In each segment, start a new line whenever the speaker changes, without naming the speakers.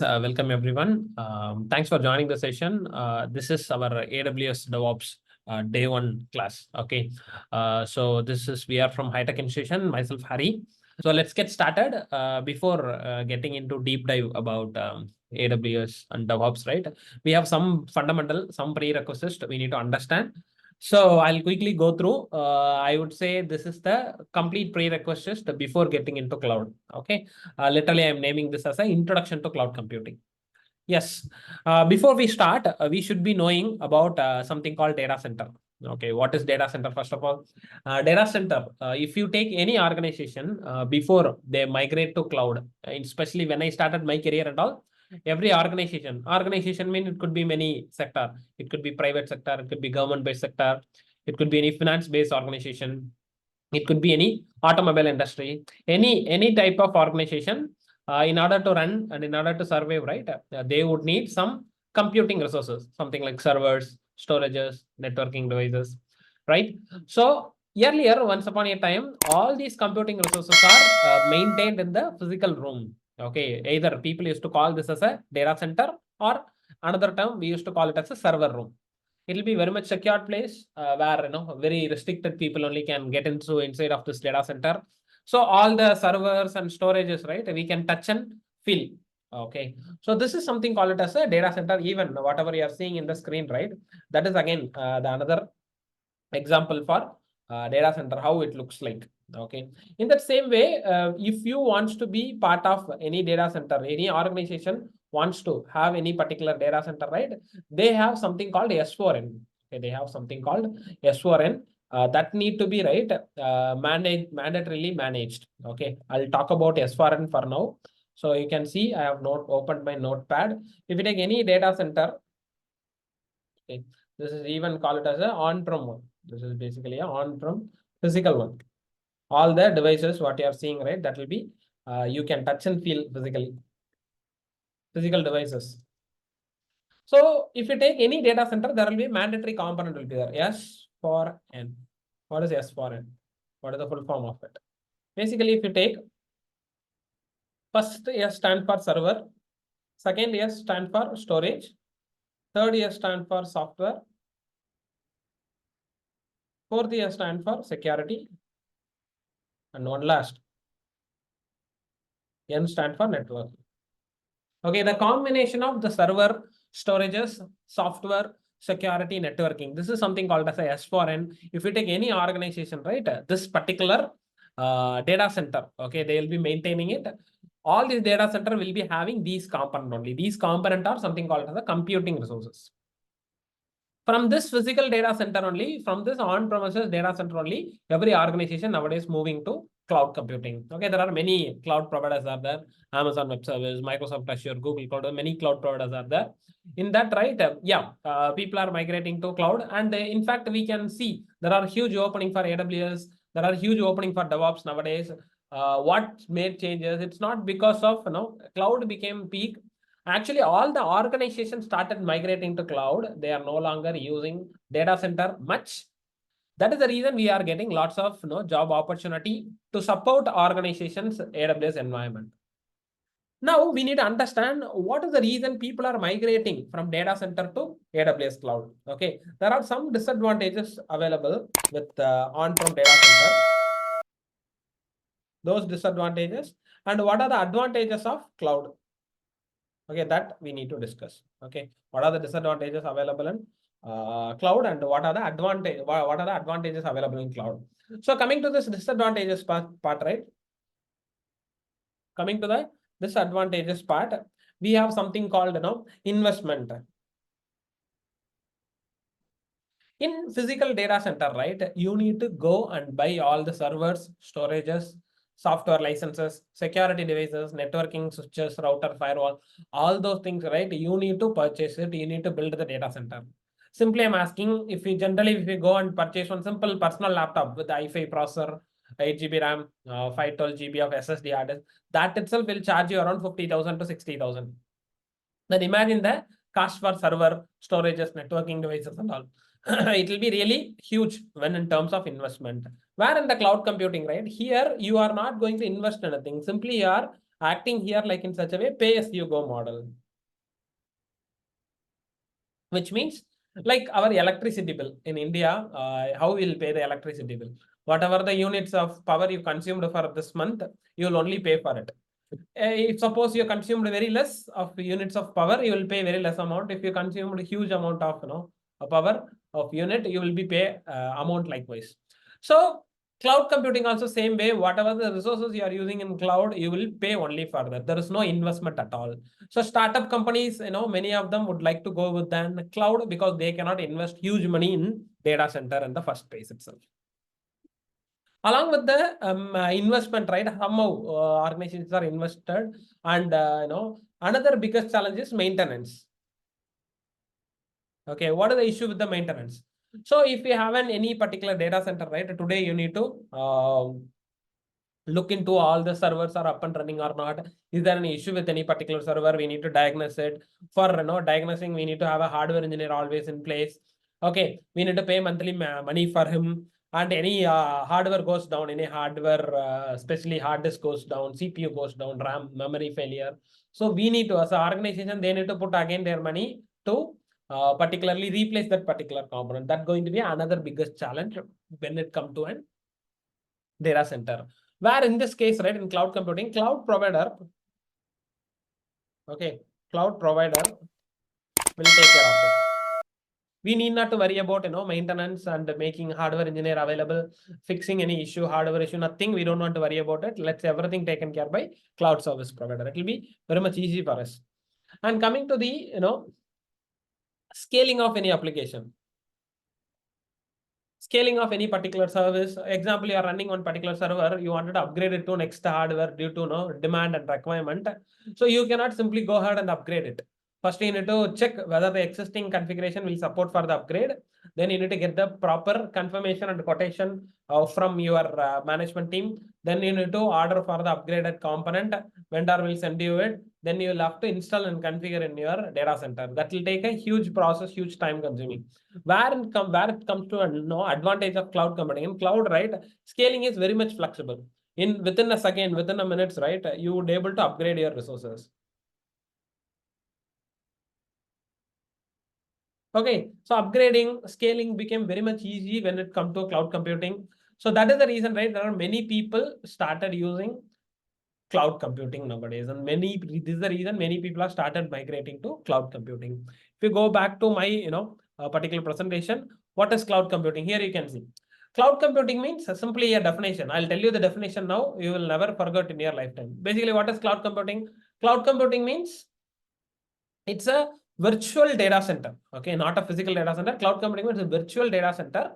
guys, welcome everyone. Thanks for joining the session. This is our AWS DevOps day one class. Okay, so we are from High Tech Institution. Myself Hari. So let's get started. Before getting into deep dive about AWS and DevOps, right? We have some prerequisites we need to understand. So I'll quickly go through. I would say this is the complete prerequisite before getting into cloud. Okay, literally I'm naming this as an introduction to cloud computing. Yes. Before we start, we should be knowing about something called data center. Okay, what is data center? First of all, data center. If you take any organization before they migrate to cloud, especially when I started my career and all, every organization mean it could be many sector. It could be private sector. It could be government-based sector. It could be any finance-based organization. It could be any automobile industry. Any type of organization. In order to run and in order to survive, right, they would need some computing resources, something like servers, storages, networking devices, right? So earlier, once upon a time, all these computing resources are maintained in the physical room. Okay, either people used to call this as a data center, or another term we used to call it as a server room. It will be very much secured place where very restricted people only can get into inside of this data center. So all the servers and storages, right, we can touch and feel. Okay, so this is something called it as a data center. Even whatever you are seeing in the screen, right, that is again the another example for data center, how it looks like. Okay, in that same way, if you want to be part of any data center, any organization wants to have any particular data center, right, they have something called S4N. Okay, they have something called S4N. That need to be mandatorily managed. Okay, I'll talk about S4N for now. So you can see I have opened my notepad. If you take any data center, okay, this is even called it as an on-prem one. This is basically an on-prem physical one. All the devices what you are seeing, right, that will be you can touch and feel physically. Physical devices. So if you take any data center, there will be a mandatory component will be there. S4N. What is S4N? What is the full form of it? Basically, if you take first S stand for server, second S stand for storage, third S stand for software, fourth S stand for security, and one last N stand for network. Okay, the combination of the server, storages, software, security, networking. This is something called as a S4N. If you take any organization, right, this particular data center, okay, they will be maintaining it. All these data center will be having these components only. These components are something called as the computing resources. From this physical data center only, from this on-premises data center only, every organization nowadays moving to cloud computing. Okay, there are many cloud providers are there. Amazon Web Service, Microsoft Azure, Google Cloud, many cloud providers are there. In that, right, people are migrating to cloud. And in fact, we can see there are huge opening for AWS. There are huge opening for DevOps nowadays. What made changes? It's not because of, cloud became peak. Actually, all the organizations started migrating to cloud. They are no longer using data center much. That is the reason we are getting lots of job opportunity to support organizations' AWS environment. Now we need to understand what is the reason people are migrating from data center to AWS cloud. Okay, there are some disadvantages available with on-prem data center. Those disadvantages, and what are the advantages of cloud? Okay, that we need to discuss. Okay, what are the disadvantages available in cloud, and what are the advantages available in cloud? So coming to this disadvantages part, right? Coming to the disadvantages part, we have something called investment. In physical data center, right, you need to go and buy all the servers, storages, software licenses, security devices, networking switches, router, firewall, all those things, right? You need to purchase it. You need to build the data center. Simply, I'm asking if you go and purchase one simple personal laptop with the i5 processor, 8 GB RAM, 512 GB of SSD hard disk, that itself will charge you around 50,000 to 60,000. Then imagine the cost for server, storages, networking devices and all. It will be really huge when in terms of investment. Where in the cloud computing, right? Here, you are not going to invest anything. Simply, you are acting here like in such a way, pay as you go model, which means like our electricity bill in India, how we'll pay the electricity bill. Whatever the units of power you consumed for this month, you'll only pay for it. If suppose you consumed very less of units of power, you will pay very less amount. If you consumed huge amount of power of unit, you will be pay amount likewise. So cloud computing also same way. Whatever the resources you are using in cloud, you will pay only for that. There is no investment at all. So startup companies, many of them would like to go with the cloud because they cannot invest huge money in data center in the first place itself. Along with the investment, right? Somehow organizations are invested, and another biggest challenge is maintenance. Okay, what is the issue with the maintenance? So if you have any particular data center, right? Today you need to look into all the servers are up and running or not. Is there any issue with any particular server? We need to diagnose it. For diagnosing, we need to have a hardware engineer always in place. Okay, we need to pay monthly money for him. And any hardware goes down, any hardware, especially hard disk goes down, CPU goes down, RAM, memory failure. So we need to, as an organization, they need to put again their money to particularly replace that particular component. That's going to be another biggest challenge when it comes to a data center. Where in this case, right, in cloud computing, cloud provider will take care of it. We need not to worry about maintenance and making hardware engineer available, fixing any issue, hardware issue, nothing. We don't want to worry about it. Let's everything taken care by cloud service provider. It will be very much easy for us. And coming to the scaling of any application. Scaling of any particular service. Example, you are running on particular server, you wanted to upgrade it to next hardware due to demand and requirement. So you cannot simply go ahead and upgrade it. First, you need to check whether the existing configuration will support for the upgrade. Then you need to get the proper confirmation and quotation from your management team. Then you need to order for the upgraded component. Vendor will send you it. Then you will have to install and configure in your data center. That will take a huge process, huge time consuming. Where it comes to advantage of cloud computing. In cloud, right, scaling is very much flexible. Within a second, within a minute, right, you would able to upgrade your resources. Okay, so upgrading, scaling became very much easy when it comes to cloud computing. So that is the reason, right? There are many people started using cloud computing nowadays, and this is the reason many people have started migrating to cloud computing. If you go back to my particular presentation, what is cloud computing? Here you can see. Cloud computing means simply a definition. I'll tell you the definition now. You will never forget in your lifetime. Basically, what is cloud computing? Cloud computing means it's a virtual data center. Okay, not a physical data center. Cloud computing is a virtual data center.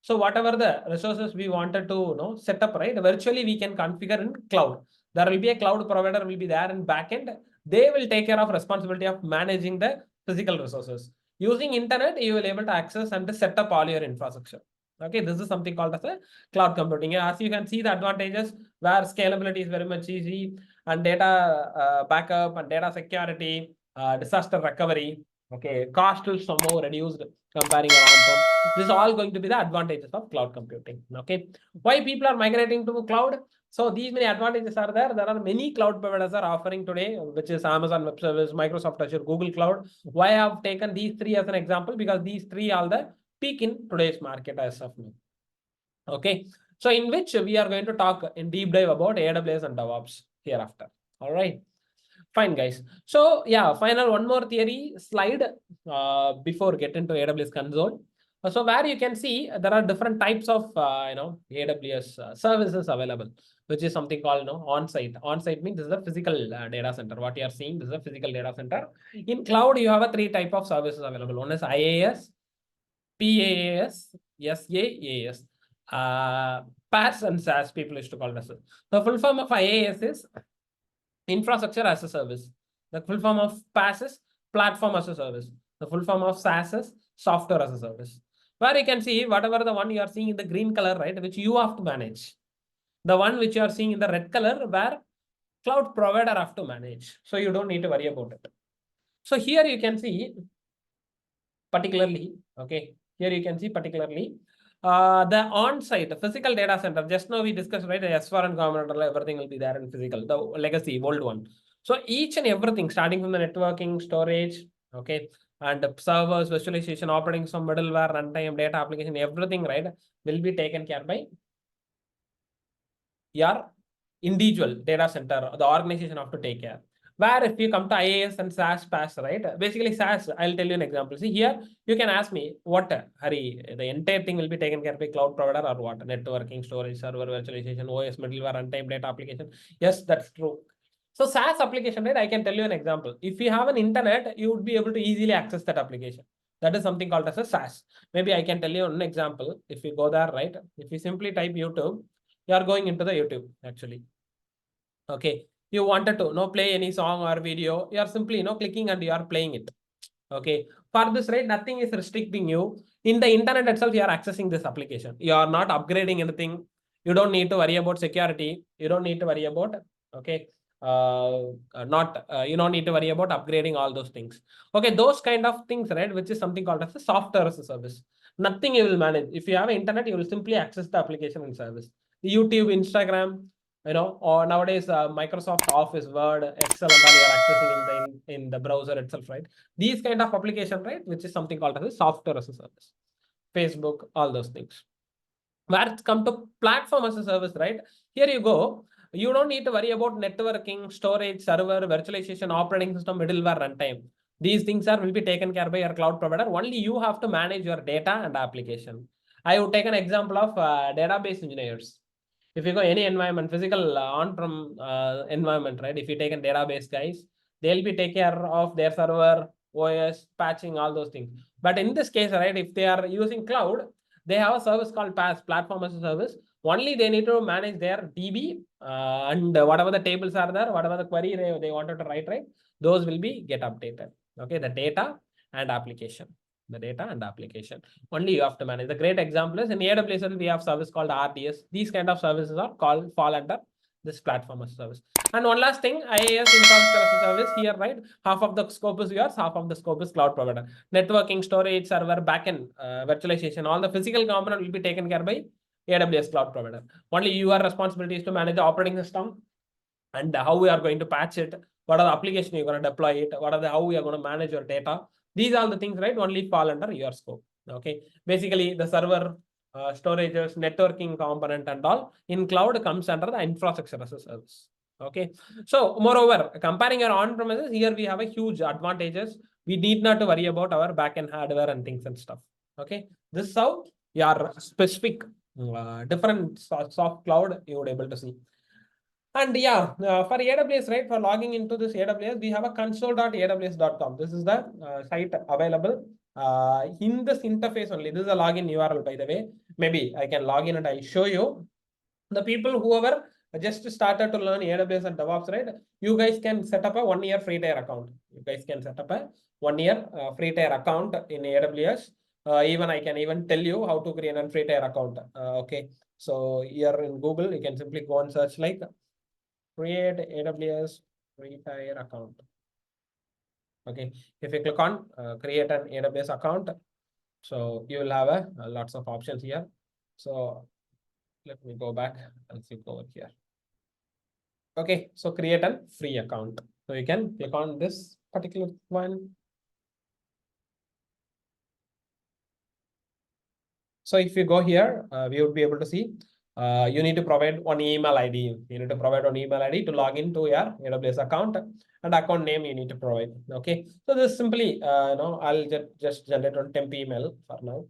So whatever the resources we wanted to set up, right, virtually we can configure in cloud. There will be a cloud provider will be there in backend. They will take care of responsibility of managing the physical resources. Using internet, you will able to access and to set up all your infrastructure. Okay, this is something called as a cloud computing. As you can see, the advantages where scalability is very much easy, and data backup and data security, disaster recovery. Okay, cost is somehow reduced comparing on-prem. This is all going to be the advantages of cloud computing. Okay, why people are migrating to cloud? So these many advantages are there. There are many cloud providers are offering today, which is Amazon Web Service, Microsoft Azure, Google Cloud. Why I have taken these three as an example? Because these three are the peak in today's market as of now. Okay, so in which we are going to talk in deep dive about AWS and DevOps hereafter. All right. Fine, guys. So yeah, final one more theory slide before get into AWS console. So where you can see there are different types of AWS services available, which is something called on-site. On-site means this is a physical data center. What you are seeing, this is a physical data center. In cloud, you have a three type of services available. One is IaaS, PaaS, SaaS. PaaS and SaaS people used to call it as. The full form of IaaS is infrastructure as a service. The full form of PaaS is platform as a service. The full form of SaaS is software as a service. Where you can see whatever the one you are seeing in the green color, right, which you have to manage. The one which you are seeing in the red color, where cloud provider have to manage. So you don't need to worry about it. So here you can see particularly, okay, here you can see particularly The on-site physical data center, just now we discussed, right? S4 and component, everything will be there in physical, the legacy, old one. So each and everything, starting from the networking, storage, okay, and servers, visualization, operating system, middleware, runtime, data application, everything, right, will be taken care by your individual data center, the organization have to take care. Where if you come to IaaS and SaaS PaaS, right? Basically SaaS, I'll tell you an example. See here, you can ask me what, Hari, the entire thing will be taken care by cloud provider or what? Networking, storage, server, virtualization, OS, middleware, runtime, data application. Yes, that's true. So SaaS application, right? I can tell you an example. If you have an internet, you would be able to easily access that application. That is something called as a SaaS. Maybe I can tell you an example. If you go there, right? If you simply type YouTube, you are going into the YouTube actually. Okay, you wanted to play any song or video, you are simply clicking and you are playing it. Okay, for this, right, nothing is restricting you. In the internet itself, you are accessing this application. You are not upgrading anything. You don't need to worry about security. You don't need to worry about, okay, you don't need to worry about upgrading all those things. Okay, those kind of things, right, which is something called as a software as a service. Nothing you will manage. If you have internet, you will simply access the application and service. YouTube, Instagram, or nowadays Microsoft Office, Word, Excel, and all you are accessing in the browser itself, right? These kind of application, right, which is something called as a software as a service. Facebook, all those things. Where it's come to platform as a service, right? Here you go. You don't need to worry about networking, storage, server, virtualization, operating system, middleware, runtime. These things will be taken care by your cloud provider. Only you have to manage your data and application. I would take an example of database engineers. If you go any environment, physical on-prem environment, right? If you take a database guys, they'll be take care of their server, OS, patching, all those things. But in this case, right, if they are using cloud, they have a service called PaaS, platform as a service. Only they need to manage their DB and whatever the tables are there, whatever the query they wanted to write, right? Those will be get updated. Okay, the data and application. The data and application. Only you have to manage. The great example is in AWS, we have service called RDS. These kind of services are fall under this platform as a service. And one last thing, IaaS Infrastructure as a service here, right? Half of the scope is yours, half of the scope is cloud provider. Networking, storage, server, backend, virtualization, all the physical component will be taken care by AWS cloud provider. Only your responsibility is to manage the operating system and how we are going to patch it. What are the application you're going to deploy it? How we are going to manage your data? These are the things, right? Only fall under your scope. Okay. Basically, the server, storages, networking component and all in cloud comes under the infrastructure as a service. Okay. So moreover, comparing your on-premises, here we have a huge advantages. We need not to worry about our backend hardware and things and stuff. Okay. This is how your specific different soft cloud you would able to see. And yeah, for AWS, right, for logging into this AWS, we have a console.aws.com. This is the site available. In this interface only, this is a login URL, by the way. Maybe I can log in and I'll show you. The people whoever just started to learn AWS and DevOps, right, you guys can set up a 1 year free tier account. You guys can set up a 1 year free tier account in AWS. Even I can even tell you how to create a free tier account. Okay. So here in Google, you can simply go and search like create AWS free tier account. Okay, if you click on create an AWS account, so you will have lots of options here. So let me go back and see over here. Okay, so create a free account. So you can click on this particular one. So if you go here, we would be able to see you need to provide one email ID. You need to provide one email ID to log into your AWS account, and account name you need to provide. Okay. So this simply, I'll just generate one temp email for now.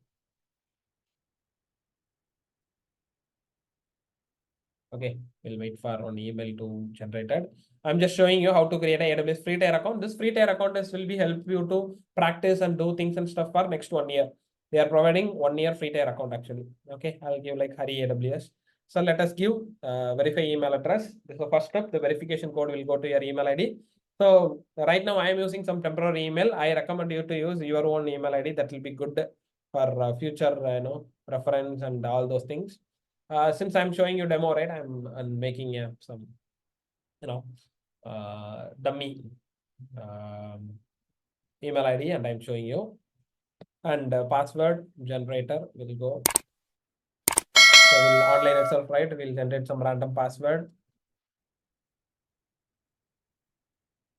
Okay, we'll wait for one email to generated. I'm just showing you how to create an AWS free tier account. This free tier account will be help you to practice and do things and stuff for next 1 year. They are providing 1 year free tier account actually. Okay, I'll give like Hari AWS. So let us give verify email address. This is the first step. The verification code will go to your email ID. So right now I am using some temporary email. I recommend you to use your own email ID. That will be good for future reference and all those things. Since I'm showing you demo, right? I'm making some dummy email ID and I'm showing you. And password generator will go we'll online itself, right? We'll generate some random password.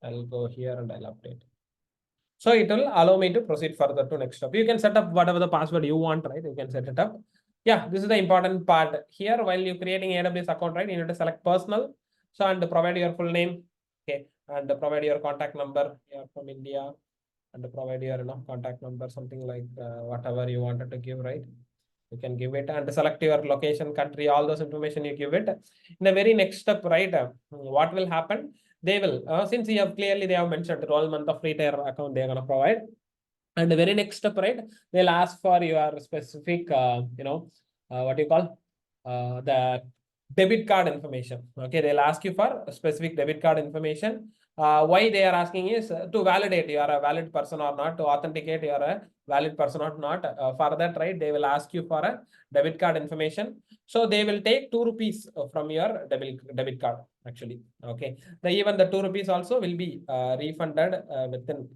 I'll go here and I'll update. So it will allow me to proceed further to next step. You can set up whatever the password you want, right? You can set it up. Yeah, this is the important part here. While you're creating AWS account, right? You need to select personal. So and provide your full name. Okay. And provide your contact number. You're from India. And provide your contact number, something like whatever you wanted to give, right? You can give it and select your location, country, all those information you give it. In the very next step, right? What will happen? They will, since you have clearly, they have mentioned 12 month of free tier account they're going to provide. And the very next step, right? They'll ask for your specific, what do you call? The debit card information. Okay, they'll ask you for specific debit card information. Why they are asking is to validate you are a valid person or not, to authenticate you are a valid person or not. For that, right, they will ask you for a debit card information. So they will take 2 rupees from your debit card, actually. Okay, even the 2 rupees also will be refunded within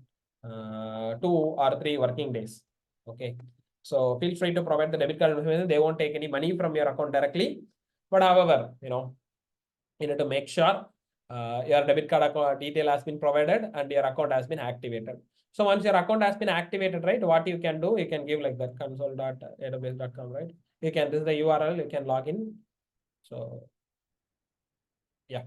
2 or 3 working days. Okay, so feel free to provide the debit card information. They won't take any money from your account directly. But however, you need to make sure your debit card account detail has been provided and your account has been activated. So once your account has been activated, right, what you can do, you can give like that console.aws.com, right? You can, this is the URL, you can log in. So yeah,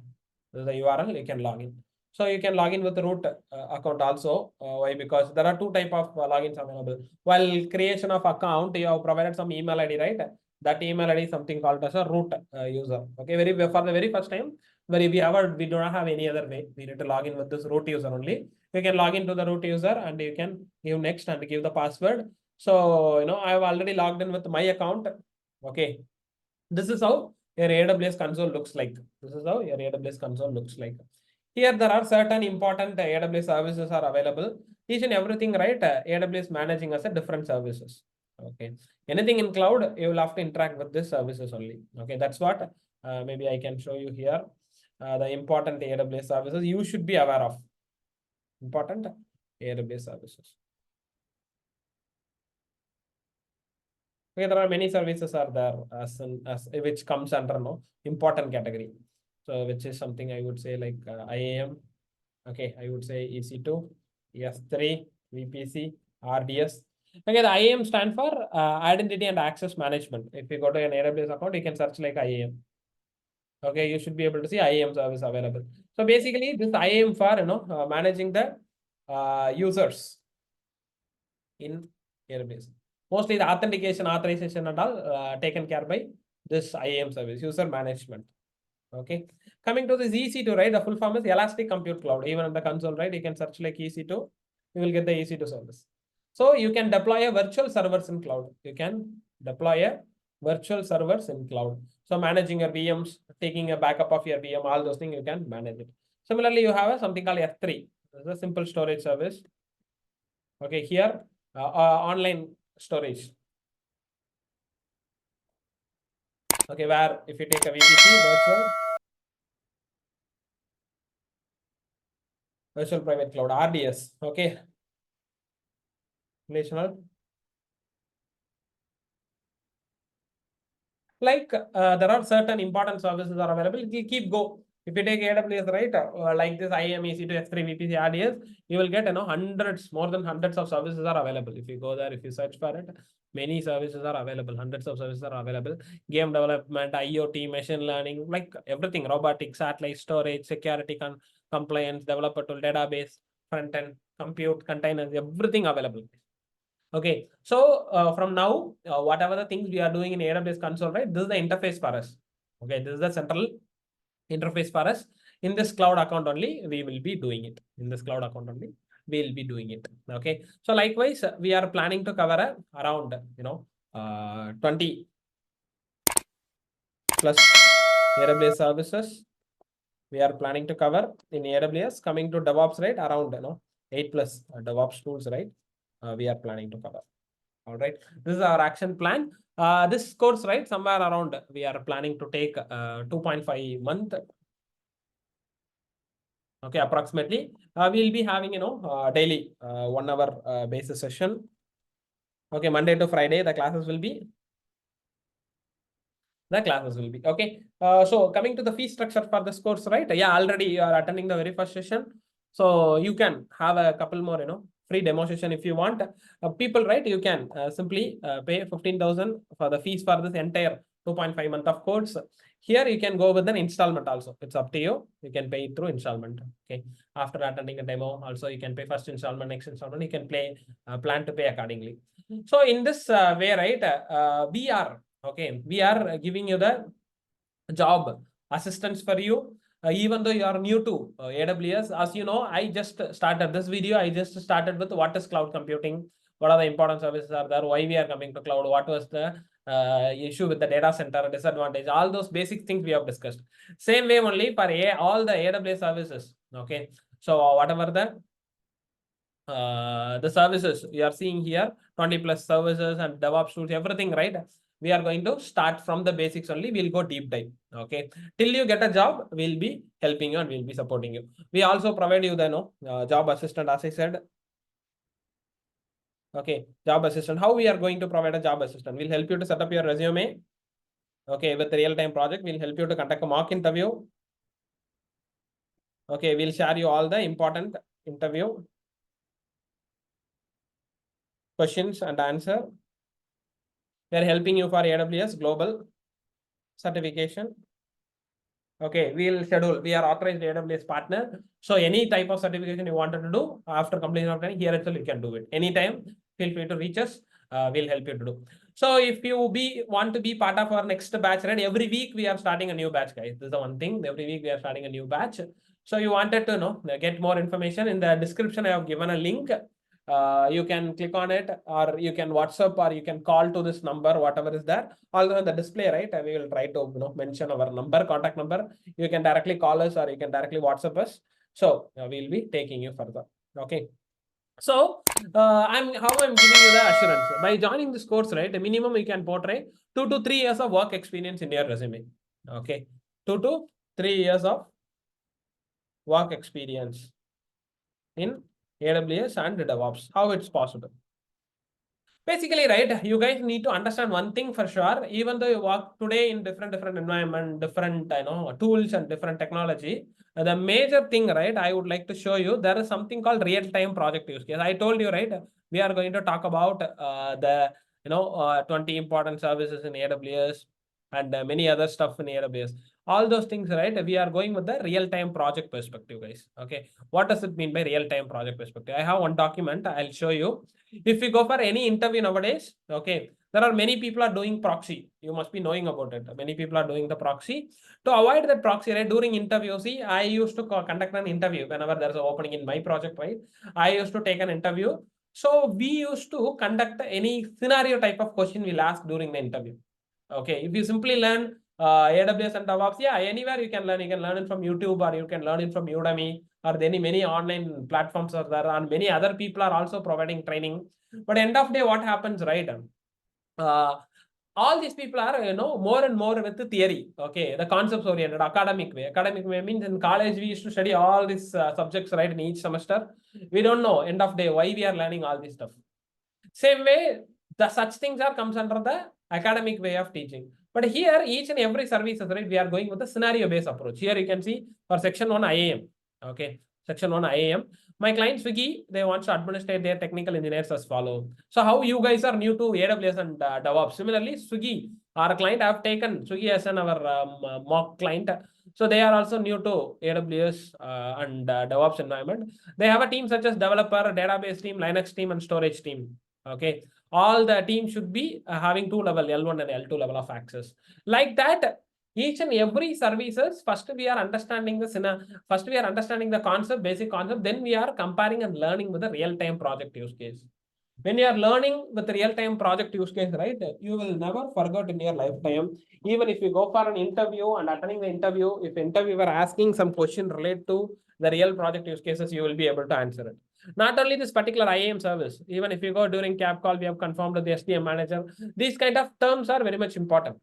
this is the URL, you can log in. So you can log in with the root account also. Why? Because there are 2 types of logins available. While creation of account, you have provided some email ID, right? That email ID is something called as a root user. Okay, for the very first time, we do not have any other way. We need to log in with this root user only. You can log into the root user and you can give next and give the password. So I have already logged in with my account. Okay, this is how your AWS console looks like. This is how your AWS console looks like. Here there are certain important AWS services are available. Each and everything, right? AWS managing as a different services. Okay. Anything in cloud, you will have to interact with these services only. Okay, that's what maybe I can show you here. The important AWS services you should be aware of. Important AWS services. Okay, there are many services are there as which comes under important category. So which is something I would say like IAM. Okay, I would say EC2, S3, VPC, RDS. Okay, the IAM stand for Identity and Access Management. If you go to an AWS account, you can search like IAM. Okay, you should be able to see IAM service available. So basically, this IAM for managing the users in AWS. Mostly the authentication, authorization and all taken care by this IAM service, user management. Okay, coming to this EC2, right? The full form is Elastic Compute Cloud. Even on the console, right? You can search like EC2, you will get the EC2 service. So you can deploy a virtual servers in cloud. You can deploy a virtual servers in cloud. So managing your VMs, taking a backup of your VM, all those things you can manage it. Similarly, you have something called S3. This is a simple storage service. Okay, here online storage. Okay, where if you take a VPC, virtual private cloud, RDS. Okay, relational. Like there are certain important services are available. It will keep go. If you take AWS, right, like this IAM, EC2, S3, VPC, RDS, you will get hundreds, more than hundreds of services are available. If you go there, if you search for it, many services are available. Hundreds of services are available. Game development, IoT, machine learning, like everything, robotics, satellite storage, security, compliance, developer tool, database, front end, compute, containers, everything available. Okay, so from now, whatever the things we are doing in AWS console, right? This is the interface for us. Okay, this is the central interface for us. In this cloud account only, we will be doing it. In this cloud account only, we will be doing it. Okay, so likewise, we are planning to cover around 20 plus AWS services. We are planning to cover in AWS. Coming to DevOps, right? Around 8 plus DevOps tools, right? We are planning to cover. All right, this is our action plan. This course, right, somewhere around we are planning to take 2.5 month. Okay, approximately. We'll be having daily 1 hour basis session. Okay, Monday to Friday the classes will be. the classes will be. Okay. So coming to the fee structure for this course, right? Yeah, already you are attending the very first session. So you can have a couple more, free demo session if you want. People, right? You can simply pay 15,000 for the fees for this entire 2.5 month of course. Here you can go with an installment also. It's up to you. You can pay it through installment. Okay. After attending a demo, also you can pay first installment, next installment. You can plan to pay accordingly. So in this way, right? We are giving you the job assistance for you. Even though you are new to AWS, as you know, I just started this video. I just started with what is cloud computing, what are the important services are there, why we are coming to cloud, what was the issue with the data center, disadvantage, all those basic things we have discussed. Same way only for all the AWS services. Okay, so whatever the services you are seeing here, 20 plus services and DevOps tools, everything, right? We are going to start from the basics only. We'll go deep dive. Okay. Till you get a job, we'll be helping you and we'll be supporting you. We also provide you the job assistant, as I said. Okay. Job assistant. How we are going to provide a job assistant? We'll help you to set up your resume. Okay. With the real-time project, we'll help you to conduct a mock interview. Okay. We'll share you all the important interview questions and answer. We are helping you for AWS global certification. Okay, we'll schedule. We are authorized AWS partner. So any type of certification you wanted to do after completion of training, here itself you can do it. Anytime, feel free to reach us. We'll help you to do. So if you want to be part of our next batch, right? Every week we are starting a new batch, guys. This is the one thing. Every week we are starting a new batch. So you wanted to get more information. In the description, I have given a link. You can click on it, or you can WhatsApp, or you can call to this number, whatever is there. Although the display, right? We will try to mention our number, contact number. You can directly call us, or you can directly WhatsApp us. So we'll be taking you further. Okay. So I'm giving you the assurance by joining this course, right? The minimum you can portray 2 to 3 years of work experience in your resume. Okay, 2 to 3 years of work experience in AWS and DevOps. How it's possible? Basically, right, you guys need to understand one thing for sure. Even though you work today in different environment, different tools and different technology, the major thing, right, I would like to show you, there is something called real-time project use case. I told you, right, we are going to talk about the 20 important services in AWS and many other stuff in AWS. All those things, right? We are going with the real-time project perspective, guys. Okay, what does it mean by real-time project perspective? I have one document. I'll show you. If we go for any interview nowadays, okay, there are many people are doing proxy. You must be knowing about it. Many people are doing the proxy. To avoid that proxy, right, during interview, see, I used to conduct an interview whenever there's an opening in my project, right? I used to take an interview. So we used to conduct any scenario type of question we'll ask during the interview. Okay, if you simply learn AWS and DevOps, yeah, anywhere you can learn. You can learn it from YouTube, or you can learn it from Udemy, or many online platforms are there, and many other people are also providing training. But end of day, what happens, right? All these people are, more and more with the theory. Okay, the concepts oriented, academic way. Academic way means in college we used to study all these subjects, right, in each semester. We don't know end of day why we are learning all this stuff. Same way, the such things comes under the academic way of teaching. But here, each and every services, right, we are going with a scenario-based approach. Here you can see for section 1 IAM. Okay, section 1 IAM. My client Swiggy, they want to administrate their technical engineers as follow. So how you guys are new to AWS and DevOps. Similarly, Swiggy, our client, have taken Swiggy as our mock client. So they are also new to AWS and DevOps environment. They have a team such as developer, database team, Linux team, and storage team. Okay, all the teams should be having 2 level, L1 and L2 level of access. Like that, each and every services, first we are understanding the concept, basic concept, then we are comparing and learning with the real-time project use case. When you are learning with the real-time project use case, right, you will never forget in your lifetime. Even if you go for an interview and attending the interview, if interviewer asking some question related to the real project use cases, you will be able to answer it. Not only this particular IAM service, even if you go during CAP call, we have confirmed with the SDM manager. These kind of terms are very much important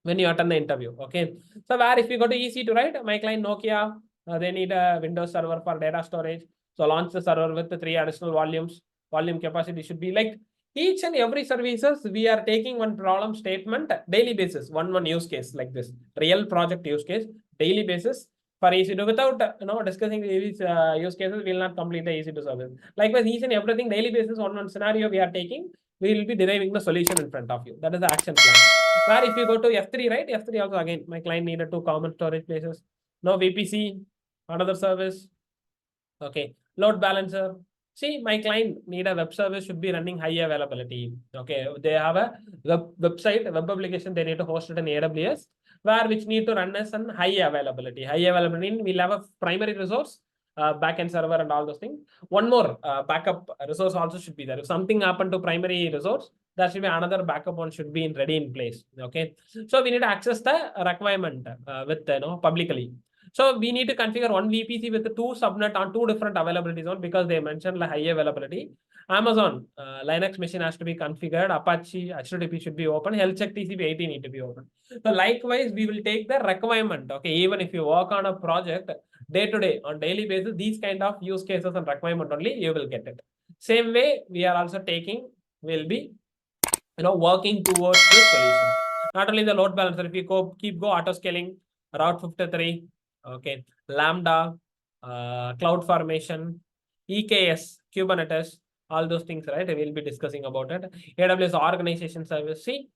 when you attend the interview. Okay, so where if you go to EC2, right, my client Nokia, they need a Windows server for data storage. So launch the server with the 3 additional volumes. Volume capacity should be like Each and every services, we are taking one problem statement daily basis, one use case like this, real project use case, daily basis for EC2 without discussing these use cases, we will not complete the EC2 service. Likewise, each and everything daily basis, one scenario we are taking, we will be deriving the solution in front of you. That is the action plan. Where if you go to F3, right? F3 also again, my client needed 2 common storage places. No VPC, another service. Okay, load balancer. See, my client need a web service should be running high availability. Okay, they have a website, a web application, they need to host it in AWS, where which need to run as an high availability. High availability, we'll have a primary resource, backend server and all those things. One more backup resource also should be there. If something happened to primary resource, there should be another backup one should be ready in place. Okay, so we need to access the requirement with publicly. So we need to configure one VPC with the 2 subnet on 2 different availability zones because they mentioned like high availability. Amazon Linux machine has to be configured. Apache HTTP should be open. Health check TCP 80 need to be open. So likewise, we will take the requirement. Okay, even if you work on a project day to day on daily basis, these kind of use cases and requirement only you will get it. Same way, we are also taking. Will be working towards this solution. Not only the load balancer, if you keep auto scaling, Route 53. Okay, Lambda, Cloudformation, EKS, Kubernetes, all those things, right? We'll be discussing about it. AWS organization service. See,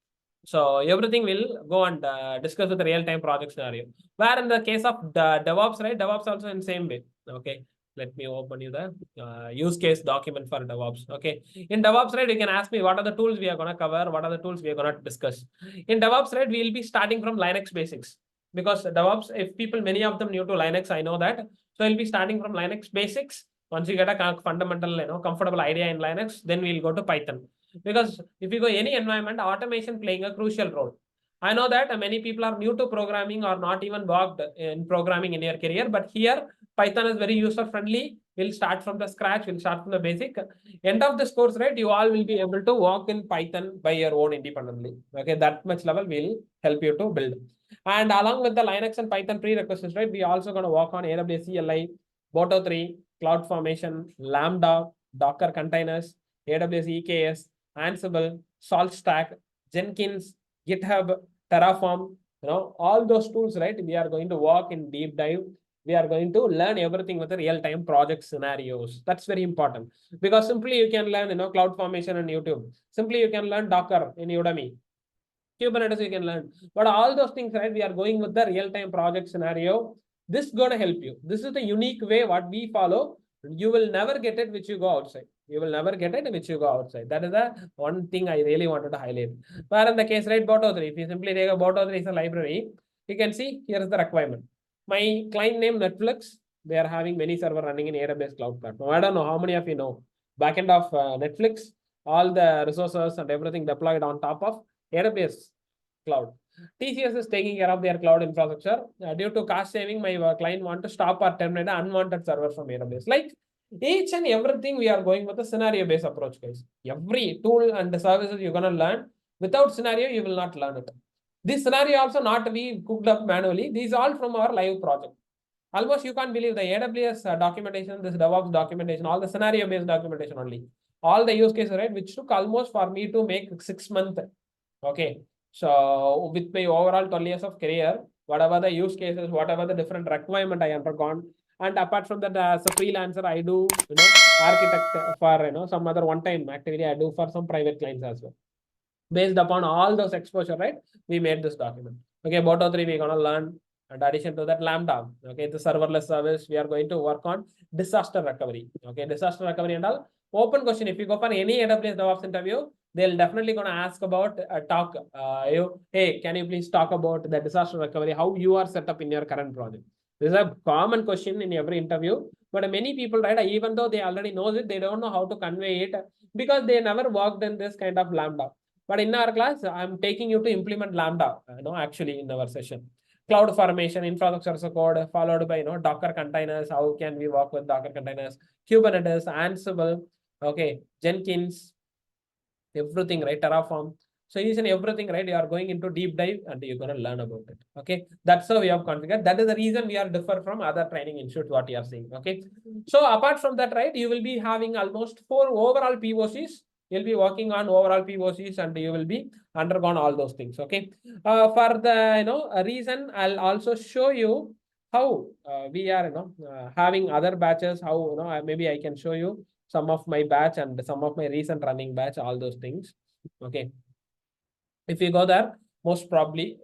so everything will go and discuss with the real-time project scenario. Where in the case of the DevOps, right? DevOps also in same way. Okay, let me open you the use case document for DevOps. Okay, in DevOps, right? You can ask me what are the tools we are going to cover, what are the tools we are going to discuss. In DevOps, right? We will be starting from Linux basics. Because DevOps, if people, many of them new to Linux, I know that. So we'll be starting from Linux basics. Once you get a fundamental, comfortable idea in Linux, then we'll go to Python. Because if you go any environment, automation playing a crucial role. I know that many people are new to programming or not even worked in programming in your career, but here Python is very user friendly. We'll start from the scratch. We'll start from the basic. End of this course, right? You all will be able to work in Python by your own independently. Okay, that much level will help you to build. And along with the Linux and Python prerequisites, right, we also going to work on AWS ELB, Boto 3, CloudFormation, Lambda, Docker containers, AWS EKS, Ansible, SaltStack, Jenkins, GitHub, Terraform, all those tools, right? We are going to work in deep dive. We are going to learn everything with the real-time project scenarios. That's very important because simply you can learn, CloudFormation on YouTube. Simply you can learn Docker in Udemy. Kubernetes you can learn. But all those things, right? We are going with the real-time project scenario. This is going to help you. This is the unique way what we follow. You will never get it which you go outside. You will never get it which you go outside. That is the one thing I really wanted to highlight. Where in the case, right, Boto 3, if you simply take a Boto 3 is a library, you can see here is the requirement. My client name Netflix, they are having many server running in AWS Cloud Platform. I don't know how many of you know. Backend of Netflix, all the resources and everything deployed on top of AWS Cloud. TCS is taking care of their cloud infrastructure. Due to cost saving, my client want to stop or terminate unwanted servers from AWS. Like each and everything, we are going with a scenario-based approach, guys. Every tool and the services you're going to learn, without scenario, you will not learn it. This scenario also not we cooked up manually. These all from our live project. Almost you can't believe the AWS documentation, this DevOps documentation, all the scenario-based documentation only. All the use cases, right, which took almost for me to make 6 months. Okay. So with my overall 12 years of career, whatever the use cases, whatever the different requirement I undergone, and apart from that, as a freelancer, I do, architect for, some other one-time activity I do for some private clients as well. Based upon all those exposure, right, we made this document. Okay, Boto 3, we're going to learn. And addition to that, Lambda, okay, the serverless service, we are going to work on disaster recovery. Okay, disaster recovery and all. Open question, if you go for any AWS DevOps interview, they'll definitely going to ask about hey, can you please talk about the disaster recovery, how you are set up in your current project. This is a common question in every interview, but many people, right, even though they already know it, they don't know how to convey it because they never worked in this kind of Lambda. But in our class, I'm taking you to implement Lambda, actually in our session. Cloudformation, infrastructure as a code, followed by Docker containers. How can we work with Docker containers? Kubernetes, Ansible, okay, Jenkins, everything, right? Terraform. So each and everything, right? You are going into deep dive and you're going to learn about it. Okay, that's how we have configured. That is the reason we are differ from other training institutes. What you are saying. Okay, so apart from that, right, you will be having almost 4 overall POCs you'll be working on overall POCs and you will be undergone all those things. Okay. For the reason, I'll also show you how we are having other batches. How maybe I can show you some of my batch and some of my recent running batch, all those things. Okay. If you go there, most probably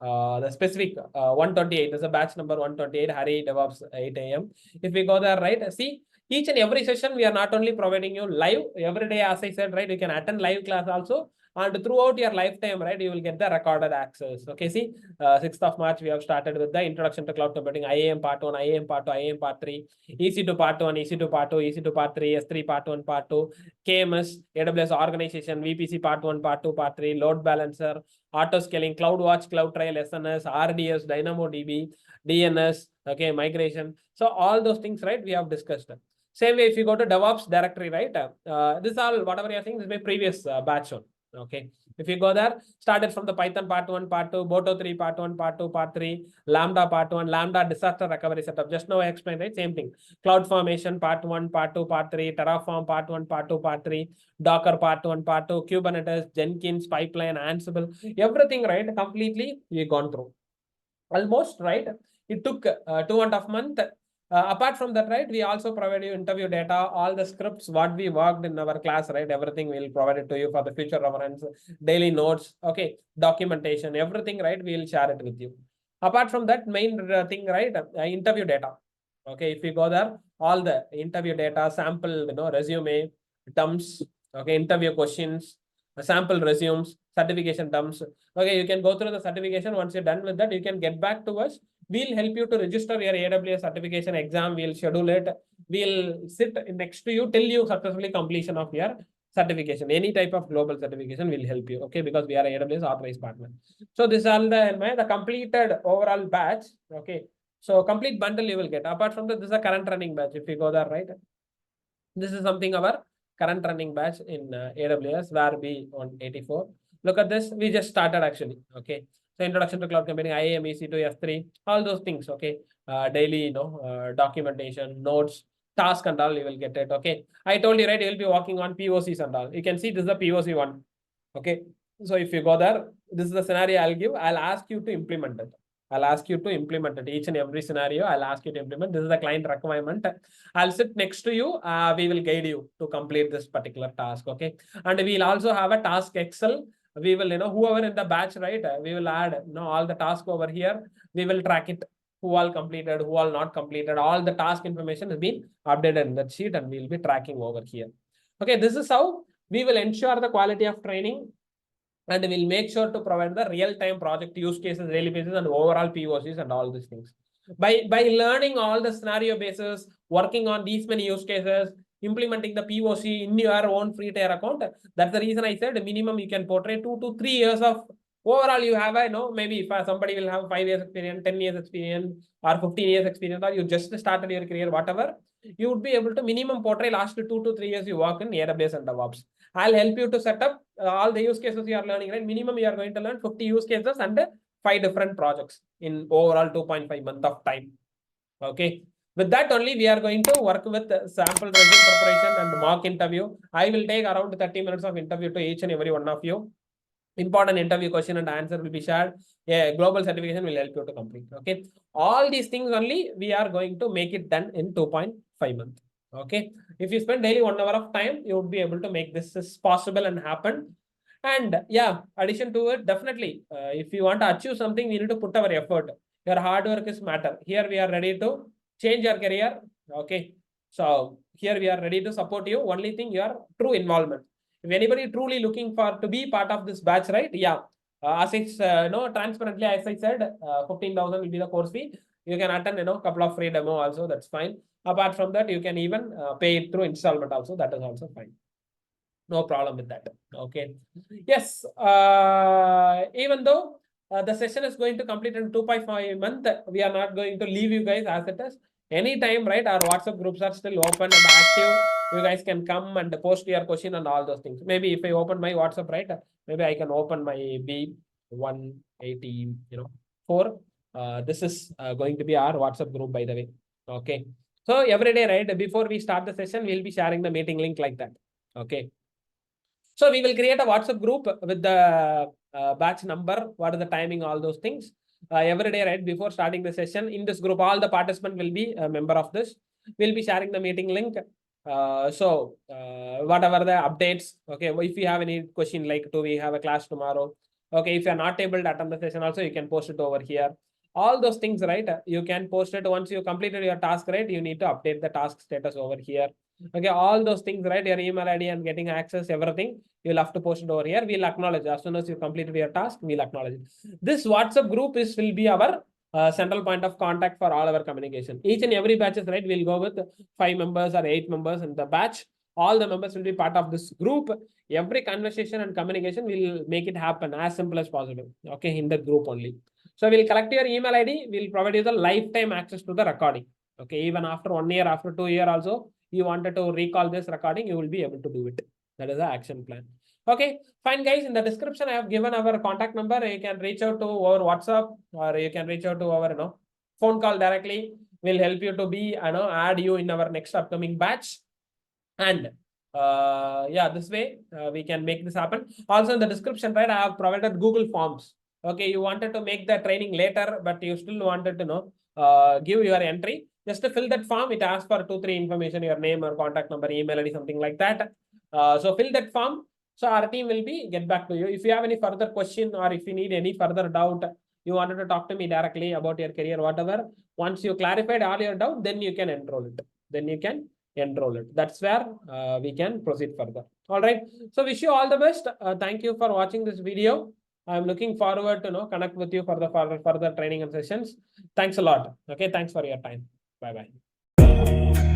the specific 128 is a batch number 128 Hari DevOps 8 a.m. If we go there, right, see each and every session we are not only providing you live every day, as I said, right, you can attend live class also, and throughout your lifetime, right, you will get the recorded access. Okay, see 6th of March we have started with the introduction to cloud computing, IAM part 1, IAM part 2, IAM part 3, EC2 part 1, EC2 part 2, EC2 part 3, S3 part 1, part 2, KMS, AWS organization, VPC part 1, part 2, part 3, load balancer, auto scaling, CloudWatch, CloudTrail, SNS, RDS, DynamoDB, DNS, okay, migration. So all those things, right, we have discussed. Same way, if you go to DevOps directory, right, this all, whatever you're saying, this is my previous batch one. Okay. If you go there, started from the Python part 1, part 2, Boto 3, part 1, part 2, part 3, Lambda part 1, Lambda disaster recovery setup. Just now I explained, right? Same thing. Cloudformation part 1, part 2, part 3, Terraform part 1, part 2, part 3, Docker part 1, part 2, Kubernetes, Jenkins, pipeline, Ansible, everything, right? Completely we gone through. Almost, right? It took 2.5 months. Apart from that, right, we also provide you interview data, all the scripts, what we worked in our class, right, everything we'll provide it to you for the future reference, daily notes, okay, documentation, everything, right, we'll share it with you. Apart from that, main thing, right, interview data. Okay, if you go there, all the interview data, sample, resume, dumps, okay, interview questions, sample resumes, certification dumps. Okay, you can go through the certification. Once you're done with that, you can get back to us. We'll help you to register your AWS certification exam. We'll schedule it. We'll sit next to you till you successfully completion of your certification. Any type of global certification will help you. Okay, because we are AWS authorized partner. So this is all the completed overall batch. Okay, so complete bundle you will get. Apart from that, this is a current running batch. If you go there, right, this is something our current running batch in AWS where we on 84. Look at this. We just started actually. Okay. So introduction to cloud computing, IAM, EC2, S3, all those things. Okay. Daily, documentation, notes, task and all, you will get it. Okay. I told you, right, you will be working on POCs and all. You can see this is the POC one. Okay. So if you go there, this is the scenario I'll give. I'll ask you to implement it. I'll ask you to implement it. Each and every scenario, I'll ask you to implement. This is the client requirement. I'll sit next to you. We will guide you to complete this particular task. Okay. And we'll also have a task Excel. We will, whoever in the batch, right, we will add, all the tasks over here. We will track it. Who all completed, who all not completed. All the task information has been updated in that sheet and we'll be tracking over here. Okay. This is how we will ensure the quality of training. And we'll make sure to provide the real-time project use cases, daily basis, and overall POCs and all these things. By learning all the scenario basis, working on these many use cases, implementing the POC in your own free tier account, that's the reason I said minimum you can portray 2 to 3 years of overall. You have maybe if somebody will have 5 years experience, 10 years experience, or 15 years experience, or you just started your career, whatever, you would be able to minimum portray last 2 to 3 years you work in AWS and DevOps. I'll help you to set up all the use cases you are learning, right? Minimum you are going to learn 50 use cases and 5 different projects in overall 2.5 months of time. Okay. With that only, we are going to work with sample resume preparation and mock interview. I will take around 30 minutes of interview to each and every one of you. Important interview question and answer will be shared. Yeah, global certification will help you to complete. Okay. All these things only, we are going to make it done in 2.5 months. Okay. If you spend daily 1 hour of time, you would be able to make this possible and happen. And yeah, addition to it, definitely, if you want to achieve something, we need to put our effort. Your hard work is matter. Here we are ready to change your career. Okay. So here we are ready to support you. Only thing, your true involvement. If anybody truly looking for to be part of this batch, right? Yeah. As it's transparently, as I said, 15,000 will be the course fee. You can attend, couple of free demo also. That's fine. Apart from that, you can even pay it through installment also. That is also fine. No problem with that. Okay. Yes. Even though the session is going to complete in 2.5 months, we are not going to leave you guys as it is. Anytime, right? Our WhatsApp groups are still open and active. You guys can come and post your question and all those things. Maybe if I open my WhatsApp, right? Maybe I can open my B180, 4. This is going to be our WhatsApp group, by the way. Okay. So every day, right? Before we start the session, we'll be sharing the meeting link like that. Okay. So we will create a WhatsApp group with the batch number, what is the timing, all those things. Every day, right before starting the session, in this group, all the participants will be a member of this. We'll be sharing the meeting link. Whatever the updates, okay, if you have any question like, do we have a class tomorrow? Okay, if you're not able to attend the session also, you can post it over here. All those things, right? You can post it once you completed your task, right? You need to update the task status over here. Okay, all those things, right? Your email ID and getting access, everything, you'll have to post it over here. We'll acknowledge as soon as you completed your task, we'll acknowledge it. This WhatsApp group will be our central point of contact for all our communication. Each and every batches, right? We'll go with 5 members or 8 members in the batch. All the members will be part of this group. Every conversation and communication will make it happen as simple as possible. Okay, in the group only. So we'll collect your email ID. We'll provide you the lifetime access to the recording. Okay, even after 1 year, after 2 years also, you wanted to recall this recording, you will be able to do it. That is the action plan. Okay, fine, guys. In the description, I have given our contact number. You can reach out to our WhatsApp, or you can reach out to our phone call directly. We'll help you to be add you in our next upcoming batch. And yeah, this way we can make this happen. Also in the description, right, I have provided Google Forms. Okay, you wanted to make the training later, but you still wanted to give your entry. Just to fill that form, it asks for 2-3 information, your name or contact number, email ID, something like that. So fill that form. So our team will get back to you. If you have any further question, or if you need any further doubt, you wanted to talk to me directly about your career, whatever. Once you clarified all your doubt, then you can enroll it. That's where we can proceed further. All right. So wish you all the best. Thank you for watching this video. I'm looking forward to connect with you for the further training and sessions. Thanks a lot. Okay. Thanks for your time. Bye-bye.